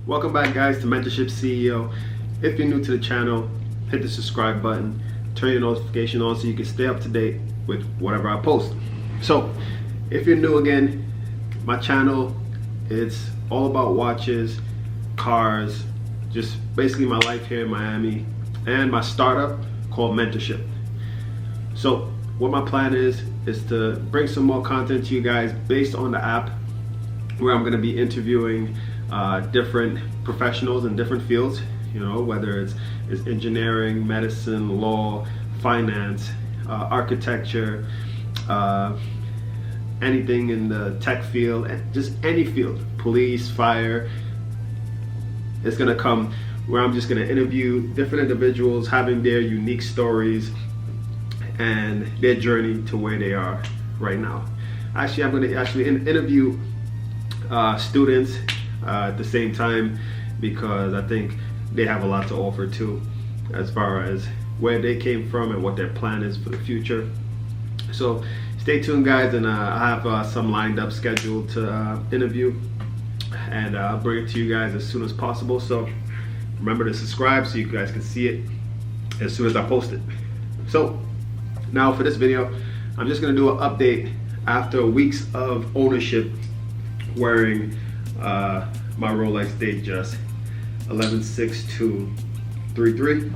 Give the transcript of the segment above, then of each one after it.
Welcome back, guys, to Mentorship CEO. If you're new to the channel, hit the subscribe button, turn your notification on so you can stay up to date with whatever I post. So if you're new again, my channel, it's all about watches, cars, just basically my life here in Miami, and my startup called Mentorship. So what my plan is to bring some more content to you guys based on the app, where I'm going to be interviewing different professionals in different fields, you know, whether it's engineering, medicine, law, finance, architecture, anything in the tech field, just any field, police, fire. It's going to come where I'm just going to interview different individuals having their unique stories and their journey to where they are right now. Actually, I'm going to interview students at the same time, because I think they have a lot to offer too, as far as where they came from and what their plan is for the future. So stay tuned, guys, and I have some lined up scheduled to interview, and I'll bring it to you guys as soon as possible. So remember to subscribe so you guys can see it as soon as I post it. So now for this video, I'm just going to do an update after weeks of ownership wearing my Rolex Datejust 116233,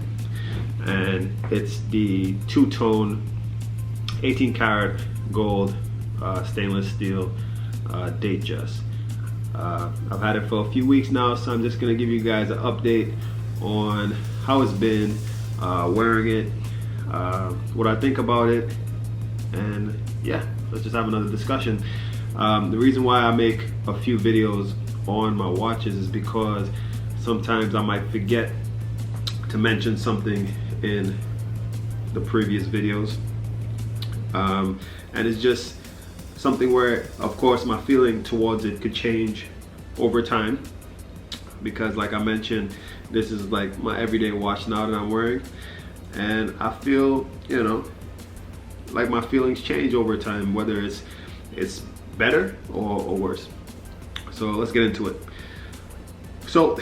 and it's the two-tone 18 karat gold stainless steel Datejust. I've had it for a few weeks now, so I'm just going to give you guys an update on how it's been wearing it, what I think about it, and yeah, let's just have another discussion. The reason why I make a few videos on my watches is because sometimes I might forget to mention something in the previous videos, and it's just something where, of course, my feeling towards it could change over time, because like I mentioned, this is like my everyday watch now that I'm wearing, and I feel, you know, like my feelings change over time, whether it's better or worse. So let's get into it. So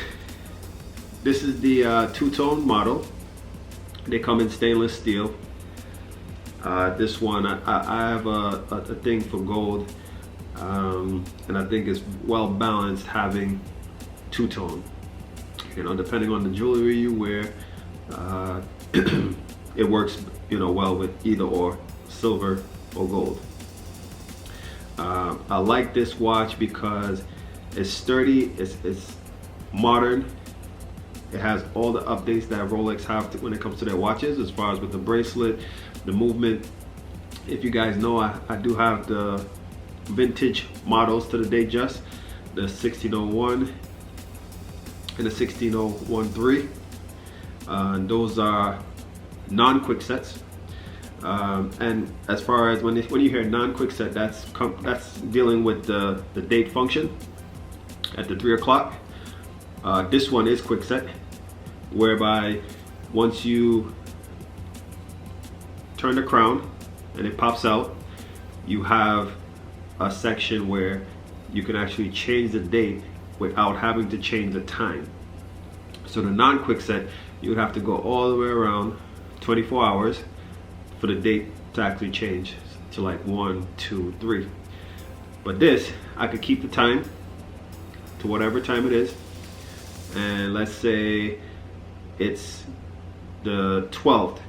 this is the two-tone model. They come in stainless steel. This one, I have a thing for gold, and I think it's well balanced having two-tone. You know, depending on the jewelry you wear, it works, you know, well with either or, silver or gold. I like this watch because it's sturdy, it's modern. It has all the updates that Rolex have when it comes to their watches, as far as with the bracelet, the movement. If you guys know, I do have the vintage models to the Datejust, the 1601 and the 16013. Those are non-quick sets. And as far as when you hear non-quick set, that's dealing with the date function at the 3 o'clock. This one is quick set, whereby once you turn the crown and it pops out, you have a section where you can actually change the date without having to change the time. So the non-quick set, you would have to go all the way around 24 hours for the date to actually change to like 1, 2, 3. But this, I could keep the time to whatever time it is, and let's say it's the 12th,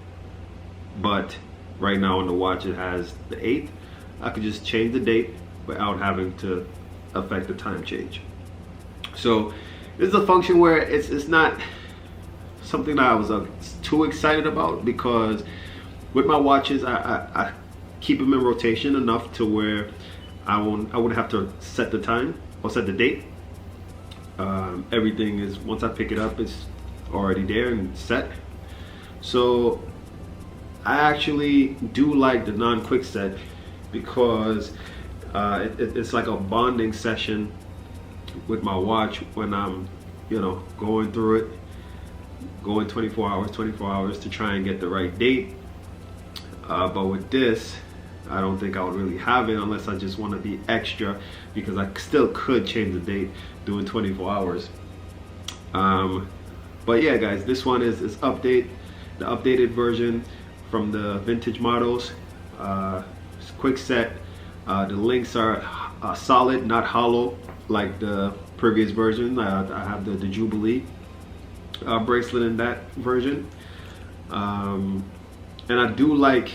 but right now on the watch it has the 8th. I could just change the date without having to affect the time change. So this is a function where it's not something that I was too excited about, because with my watches, I keep them in rotation enough to where I wouldn't have to set the time or set the date. Everything is, once I pick it up, it's already there and set. So I actually do like the non-quick set, because it's like a bonding session with my watch when I'm, you know, going through it, going 24 hours to try and get the right date. But with this, I don't think I would really have it unless I just want to be extra, because I still could change the date doing 24 hours. But yeah, guys, this one is the updated version from the vintage models. It's quick set. The links are solid, not hollow like the previous version. I have the Jubilee bracelet in that version, and I do like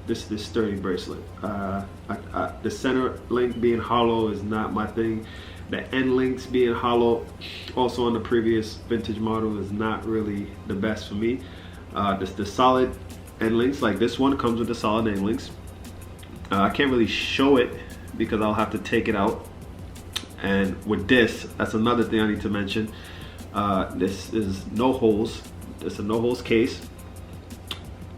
this sturdy bracelet. The center link being hollow is not my thing. The end links being hollow, also on the previous vintage model, is not really the best for me. The solid end links, like this one, comes with the solid end links. I can't really show it because I'll have to take it out. And with this, that's another thing I need to mention. This is no holes. It's a no holes case.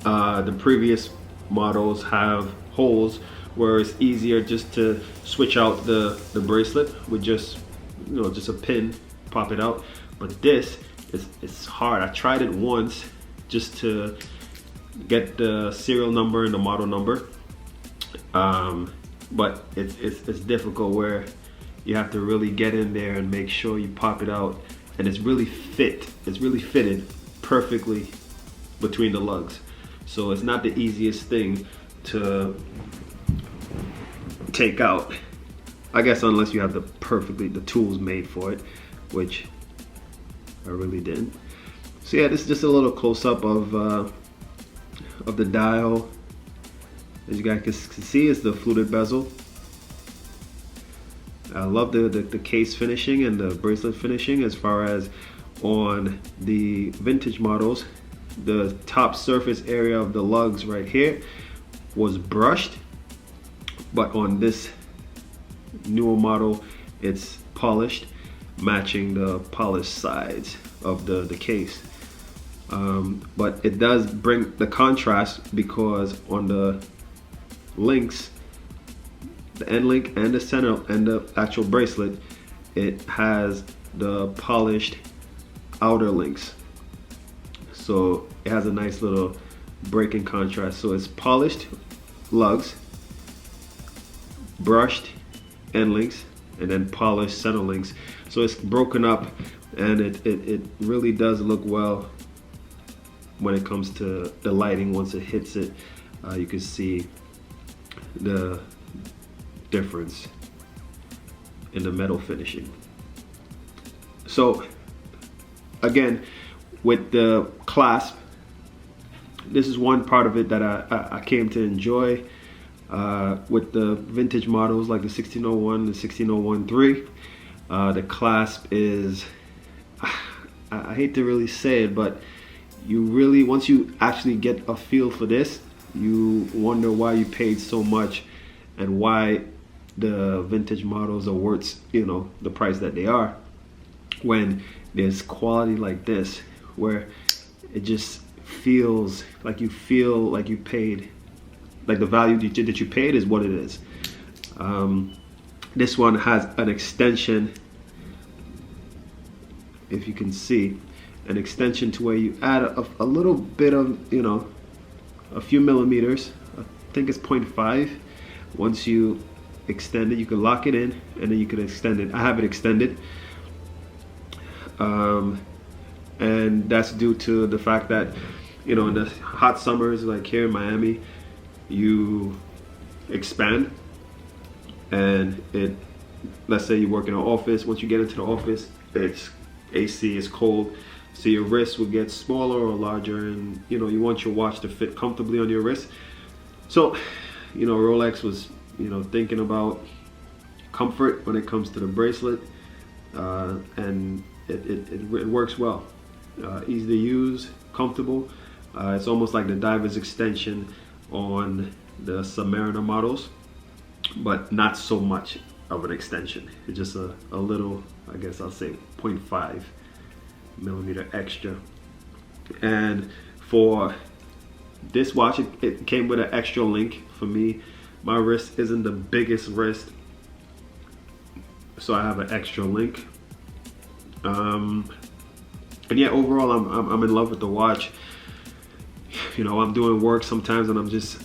The previous models have holes where it's easier just to switch out the bracelet with just a pin, pop it out. But this it's hard. I tried it once just to get the serial number and the model number, but it's difficult where you have to really get in there and make sure you pop it out, and it's really fitted perfectly between the lugs. So it's not the easiest thing to take out, I guess, unless you have the tools made for it, which I really didn't. So yeah, this is just a little close-up of the dial. As you guys can see, it's the fluted bezel. I love the case finishing and the bracelet finishing. As far as on the vintage models, the top surface area of the lugs right here was brushed, but on this newer model, it's polished, matching the polished sides of the case. But it does bring the contrast, because on the links, the end link and the center and the actual bracelet, it has the polished outer links. So it has a nice little break in contrast. So it's polished lugs, brushed end links, and then polished center links. So it's broken up, and it really does look well when it comes to the lighting. Once it hits it, you can see the difference in the metal finishing. So again, with the clasp, this is one part of it that I came to enjoy. With the vintage models like the 1601, the 16013, the clasp is, I hate to really say it, but you really, once you actually get a feel for this, you wonder why you paid so much and why the vintage models are worth, the price that they are, when there's quality like this, where it just feels like you paid, like the value that you paid is what it is. This one has an extension, if you can see, an extension to where you add a little bit of, a few millimeters. I think it's 0.5. Once you extend it, you can lock it in, and then you can extend it. I have it extended, and that's due to the fact that, in the hot summers like here in Miami, you expand, and let's say you work in an office. Once you get into the office, it's AC, it's cold, so your wrist will get smaller or larger, and you want your watch to fit comfortably on your wrist. So Rolex was thinking about comfort when it comes to the bracelet, and it works well. Easy to use, comfortable. It's almost like the diver's extension on the Submariner models, but not so much of an extension. It's just a little, I guess I'll say 0.5 millimeter extra. And for this watch, it came with an extra link for me. My wrist isn't the biggest wrist, so I have an extra link. And yeah, overall, I'm in love with the watch. I'm doing work sometimes, and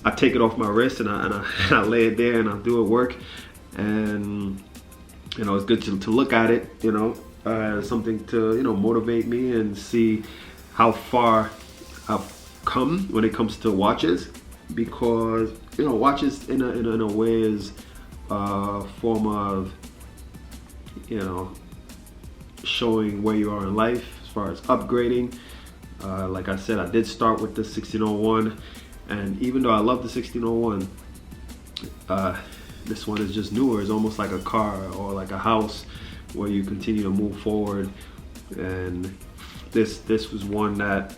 I take it off my wrist, and I lay it there, and I do it work, and it's good to look at it. something to motivate me and see how far I've come when it comes to watches, because watches in a way is a form of showing where you are in life as far as upgrading. Like I said, I did start with the 1601, and even though I love the 1601, this one is just newer. It's almost like a car or like a house where you continue to move forward. And this was one that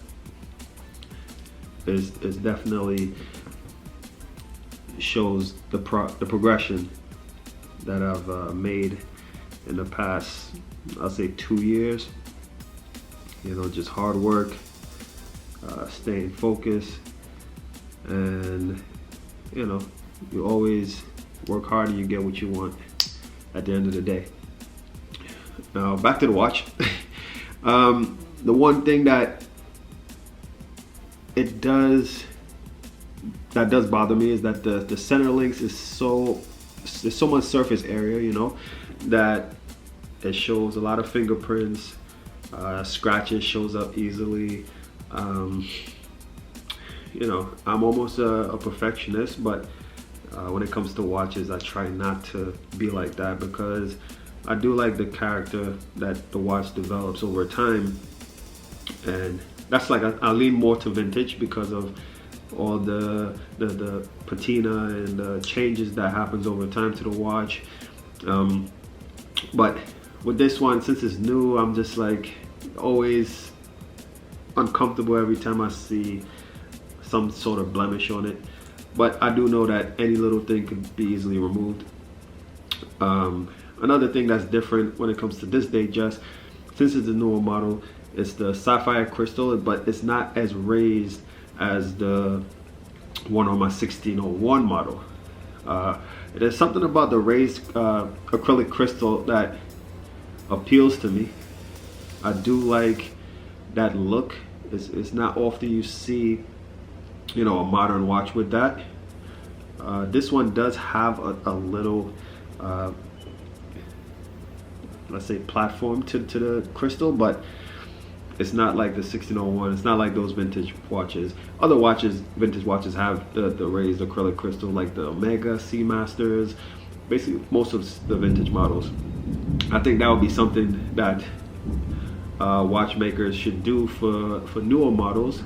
is definitely shows the progression that I've made in the past, I'll say 2 years. Just hard work, staying focused, and you always work hard and you get what you want at the end of the day. Now back to the watch. The one thing that does bother me is that the center links there's so much surface area, that it shows a lot of fingerprints, scratches shows up easily. I'm almost a perfectionist, but when it comes to watches, I try not to be like that, because I do like the character that the watch develops over time. And that's like I lean more to vintage because of all the patina and the changes that happens over time to the watch. But with this one, since it's new, I'm just like always uncomfortable every time I see some sort of blemish on it. But I do know that any little thing could be easily removed. Another thing that's different when it comes to this Datejust, since it's a newer model, it's the sapphire crystal, but it's not as raised as the one on my 1601 model. There's something about the raised acrylic crystal that appeals to me. I do like that look. It's not often you see a modern watch with that. This one does have a little let's say platform to the crystal, but it's not like the 1601. It's not like those vintage watches. Other watches, vintage watches, have the raised acrylic crystal, like the Omega Seamasters, basically most of the vintage models. I think that would be something that watchmakers should do for newer models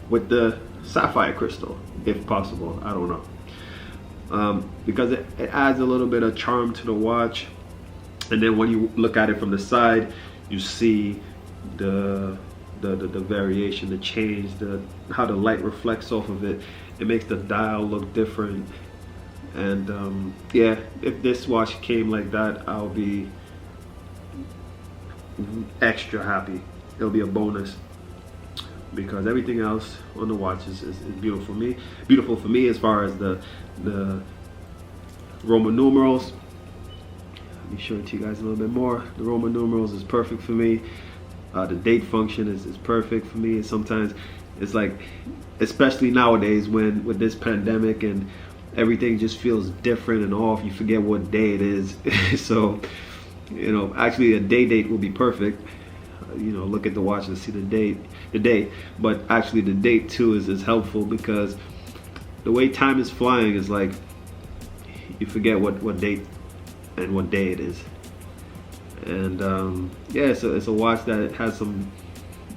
with the sapphire crystal, if possible. I don't know, because it adds a little bit of charm to the watch. And then when you look at it from the side, you see the variation, the change, how the light reflects off of it. It makes the dial look different. And yeah, if this watch came like that, I'll be extra happy. It'll be a bonus, because everything else on the watch is beautiful for me. Beautiful for me as far as the Roman numerals. Let me show it to you guys a little bit more. The Roman numerals is perfect for me. The date function is perfect for me. And sometimes it's like, especially nowadays with this pandemic and everything just feels different and off, you forget what day it is. So, actually a date will be perfect. Look at the watch and see the date. But actually the date too is helpful, because the way time is flying is like you forget what date and what day it is. And yeah, it's a watch that has some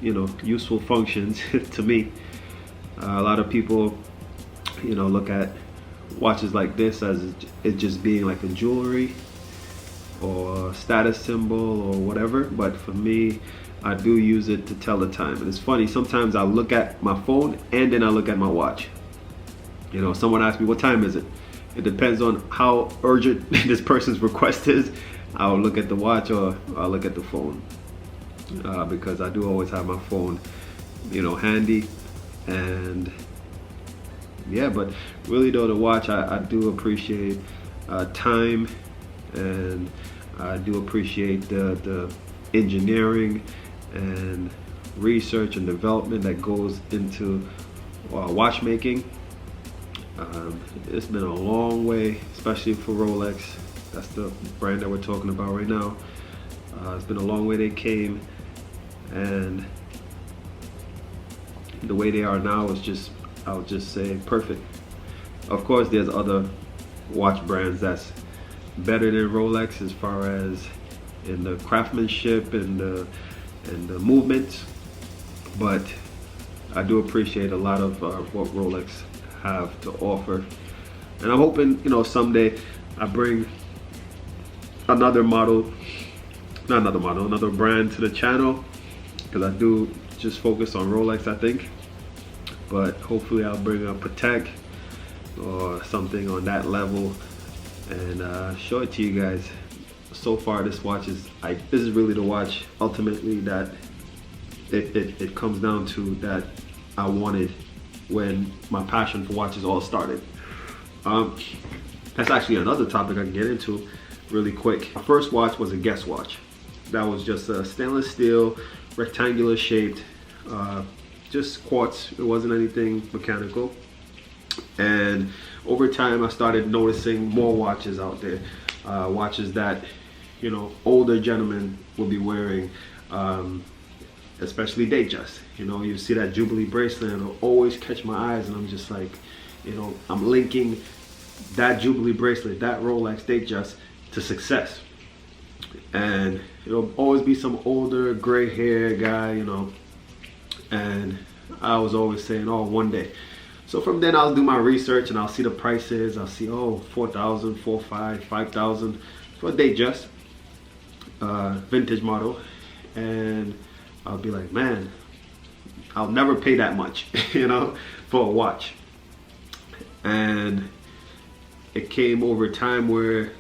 useful functions to me. A lot of people look at watches like this as it just being like a jewelry or status symbol or whatever, but for me, I do use it to tell the time. And it's funny, sometimes I look at my phone and then I look at my watch. Someone asks me, what time is it? It depends on how urgent this person's request is. I'll look at the watch or I'll look at the phone, because I do always have my phone handy. And yeah, but really though, the watch, I do appreciate time, and I do appreciate the engineering and research and development that goes into watchmaking. It's been a long way, especially for Rolex. That's the brand that we're talking about right now. It's been a long way they came, and the way they are now is just, I would just say, perfect. Of course, there's other watch brands that's better than Rolex as far as in the craftsmanship and the movements, but I do appreciate a lot of what Rolex have to offer, and I'm hoping, you know, someday I bring another model, not another model, another brand to the channel, because I do just focus on Rolex, I think. But hopefully I'll bring a Patek or something on that level and show it to you guys. So far, this watch is, this is really the watch ultimately that it comes down to, that I wanted when my passion for watches all started. That's actually another topic I can get into really quick. My first watch was a Guess watch. That was just a stainless steel, rectangular shaped, just quartz. It wasn't anything mechanical. And over time, I started noticing more watches out there, watches that, you know, older gentlemen will be wearing, especially Datejust. You know, you see that Jubilee bracelet and it'll always catch my eyes, and I'm just like, you know, I'm linking that Jubilee bracelet, that Rolex Datejust, to success. And it'll always be some older gray hair guy, you know, and I was always saying, oh, one day. So from then I'll do my research and I'll see the prices. I'll see, oh, 4,000, 4,500, 5,000 for a Datejust, vintage model, and I'll be like, man, I'll never pay that much, you know, for a watch. And it came over time where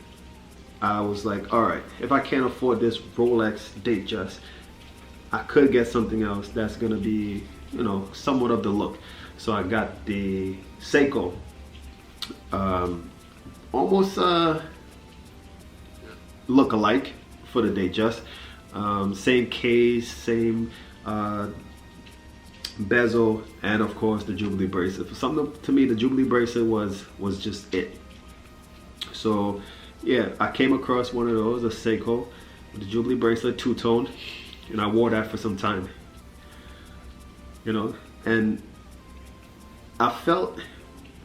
I was like, all right, if I can't afford this Rolex Datejust, I could get something else that's gonna be, you know, somewhat of the look. So I got the Seiko, almost look alike for the Datejust. Same case, same bezel, and of course the Jubilee bracelet. For something, to me, the Jubilee bracelet was just it. So yeah, I came across one of those, a Seiko, with the Jubilee bracelet, two-tone, and I wore that for some time. You know, and I felt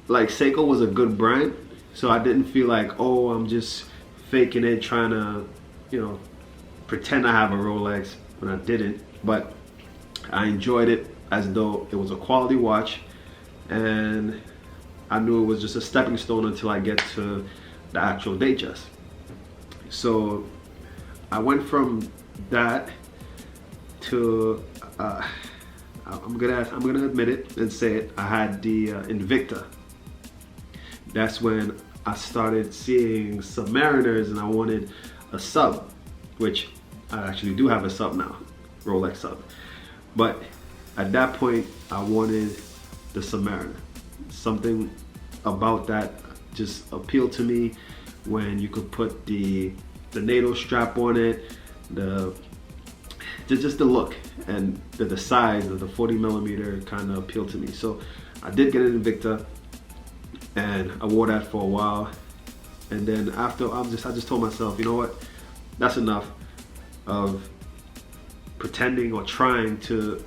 like Seiko was a good brand, so I didn't feel like, oh, I'm just faking it, trying to, you know, pretend I have a Rolex when I didn't. But I enjoyed it as though it was a quality watch, and I knew it was just a stepping stone until I get to the actual Datejust. So I went from that to I'm gonna admit it and say it, I had the Invicta. That's when I started seeing Submariners, and I wanted a sub, which I actually do have a sub now, Rolex sub. But at that point, I wanted the Submariner. Something about that just appealed to me, when you could put the NATO strap on it, just the look and the size of the 40mm kind of appealed to me. So I did get an Invicta, and I wore that for a while. And then after, I just told myself, you know what, that's enough of pretending or trying to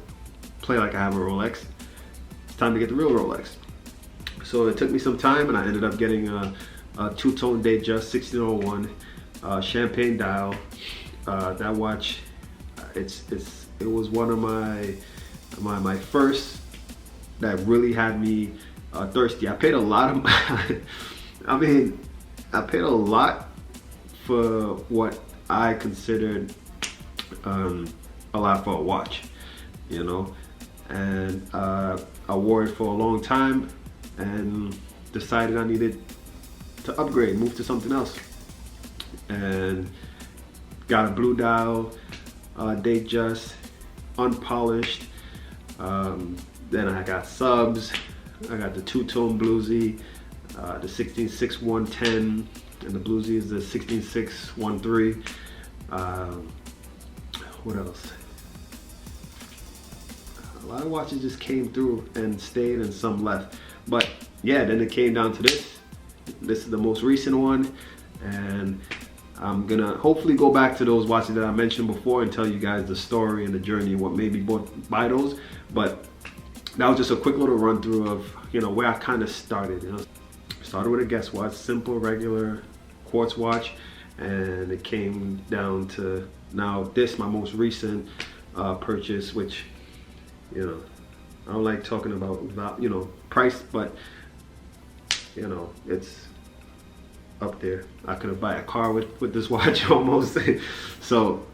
play like I have a Rolex. It's time to get the real Rolex. So it took me some time, and I ended up getting a two-tone Datejust 1601 champagne dial. That watch, it was one of my first that really had me thirsty. I paid a lot of I mean, I paid a lot for what I considered a lot for a watch, you know. And I wore it for a long time and decided I needed to upgrade, move to something else, and got a blue dial Datejust, unpolished. Then I got subs. I got the two-tone bluesy, the 16.6 and the bluesy is the 16.6 what else? A lot of watches just came through and stayed, and some left. But yeah, then it came down to this. This is the most recent one, and I'm gonna hopefully go back to those watches that I mentioned before and tell you guys the story and the journey, what made me buy those. But that was just a quick little run through of, you know, where I kind of started. You know, started with a guess watch, simple, regular quartz watch, and it came down to now this, my most recent purchase, which, you know, I don't like talking about, you know, price, but you know, it's up there. I could have bought a car with this watch almost. So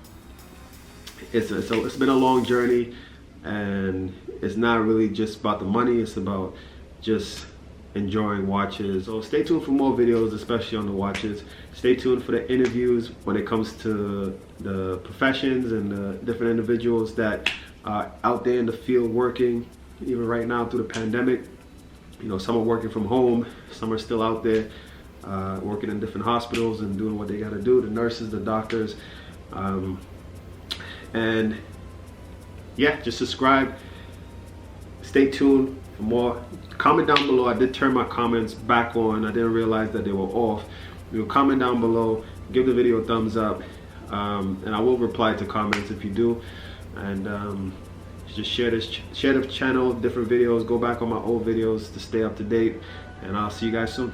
it's been a long journey, and it's not really just about the money, it's about just enjoying watches. So stay tuned for more videos, especially on the watches. Stay tuned for the interviews when it comes to the professions and the different individuals that are out there in the field working, even right now through the pandemic. You know, some are working from home, some are still out there working in different hospitals and doing what they got to do, the nurses, the doctors. And yeah, just subscribe, stay tuned for more. Comment down below. I did turn my comments back on. I didn't realize that they were off. You comment down below, give the video a thumbs up, and I will reply to comments if you do. And just share the channel, different videos, go back on my old videos to stay up to date, and I'll see you guys soon.